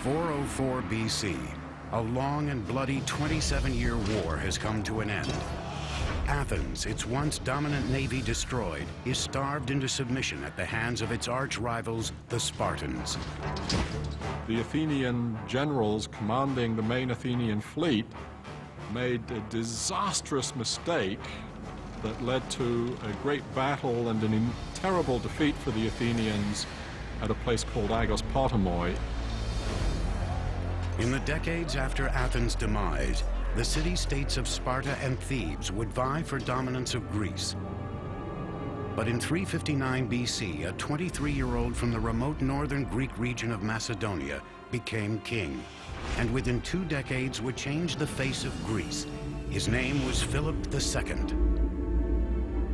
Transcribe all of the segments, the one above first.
404 BC, a long and bloody 27-year war has come to an end. Athens, its once dominant navy destroyed, is starved into submission at the hands of its arch-rivals, the Spartans. The Athenian generals commanding the main Athenian fleet made a disastrous mistake that led to a great battle and a terrible defeat for the Athenians at a place called Aigos In the decades after Athens' demise, the city-states of Sparta and Thebes would vie for dominance of Greece. But in 359 BC, a 23-year-old from the remote northern Greek region of Macedonia became king, and within 2 decades would change the face of Greece. His name was Philip II.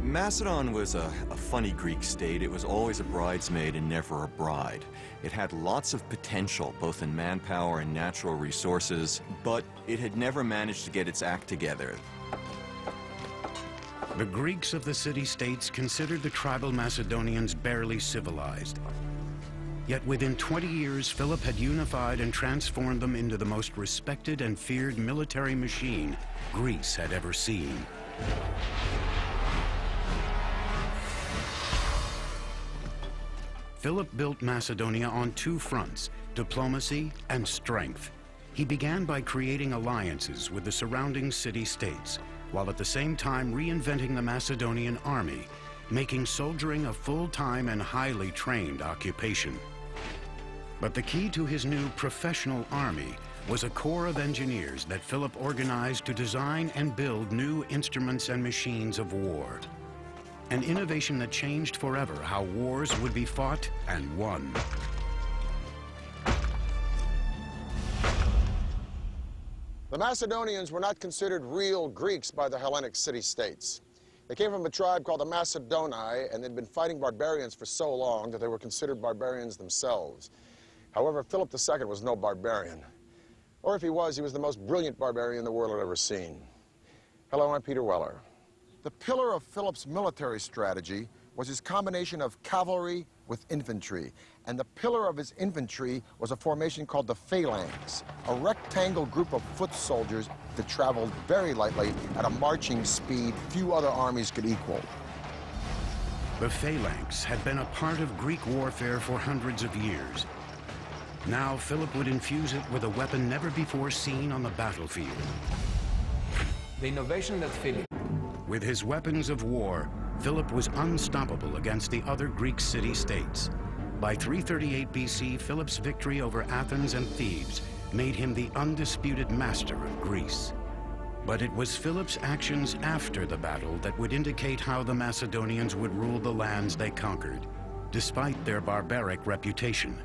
Macedon was a funny Greek state. It was always a bridesmaid and never a bride. It had lots of potential, both in manpower and natural resources, but it had never managed to get its act together. The Greeks of the city-states considered the tribal Macedonians barely civilized. Yet within 20 years, Philip had unified and transformed them into the most respected and feared military machine Greece had ever seen. Philip built Macedonia on 2 fronts, diplomacy and strength. He began by creating alliances with the surrounding city-states, while at the same time reinventing the Macedonian army, making soldiering a full-time and highly trained occupation. But the key to his new professional army was a corps of engineers that Philip organized to design and build new instruments and machines of war. An innovation that changed forever how wars would be fought and won. The Macedonians were not considered real Greeks by the Hellenic city-states. They came from a tribe called the Macedoni, and they'd been fighting barbarians for so long that they were considered barbarians themselves. However, Philip II was no barbarian. Or if he was the most brilliant barbarian the world had ever seen. Hello, I'm Peter Weller. The pillar of Philip's military strategy was his combination of cavalry with infantry. And the pillar of his infantry was a formation called the phalanx, a rectangle group of foot soldiers that traveled very lightly at a marching speed few other armies could equal. The phalanx had been a part of Greek warfare for hundreds of years. Now Philip would infuse it with a weapon never before seen on the battlefield. The innovation that Philip... With his weapons of war, Philip was unstoppable against the other Greek city-states. By 338 BC, Philip's victory over Athens and Thebes made him the undisputed master of Greece. But it was Philip's actions after the battle that would indicate how the Macedonians would rule the lands they conquered, despite their barbaric reputation.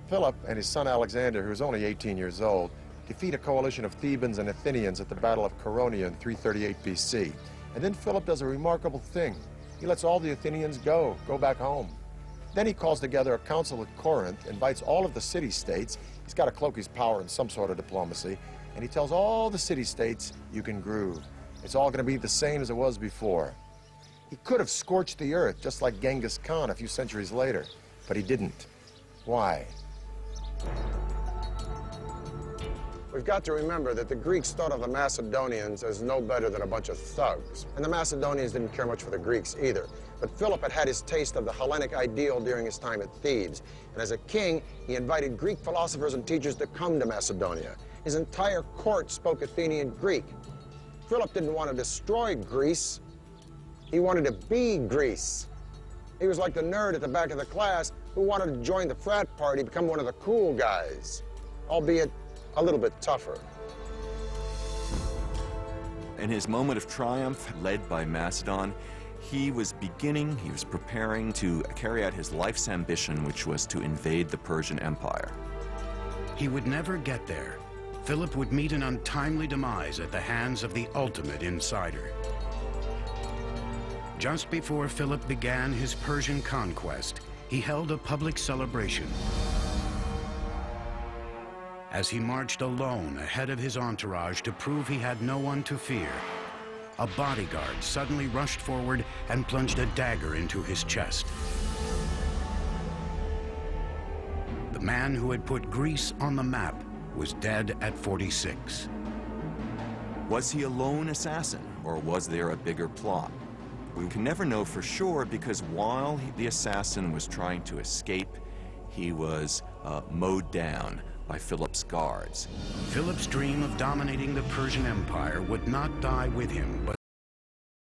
Philip and his son Alexander, who was only 18 years old, defeat a coalition of Thebans and Athenians at the Battle of Chaeronea in 338 BC. And then Philip does a remarkable thing. He lets all the Athenians go back home. Then he calls together a council at Corinth, invites all of the city-states. He's got to cloak his power in some sort of diplomacy. And he tells all the city-states, you can groove. It's all going to be the same as it was before. He could have scorched the earth, just like Genghis Khan a few centuries later, but he didn't. Why? We've got to remember that the Greeks thought of the Macedonians as no better than a bunch of thugs. And the Macedonians didn't care much for the Greeks either. But Philip had had his taste of the Hellenic ideal during his time at Thebes. And as a king, he invited Greek philosophers and teachers to come to Macedonia. His entire court spoke Athenian Greek. Philip didn't want to destroy Greece. He wanted to be Greece. He was like the nerd at the back of the class who wanted to join the frat party, become one of the cool guys, albeit a little bit tougher. In his moment of triumph, led by Macedon, he was preparing to carry out his life's ambition, which was to invade the Persian Empire. He would never get there. Philip would meet an untimely demise at the hands of the ultimate insider. Just before Philip began his Persian conquest, he held a public celebration. As he marched alone ahead of his entourage to prove he had no one to fear, a bodyguard suddenly rushed forward and plunged a dagger into his chest. The man who had put Greece on the map was dead at 46. Was he a lone assassin, or was there a bigger plot? We can never know for sure because while the assassin was trying to escape, he was mowed down by Philip's guards. Philip's dream of dominating the Persian Empire would not die with him, but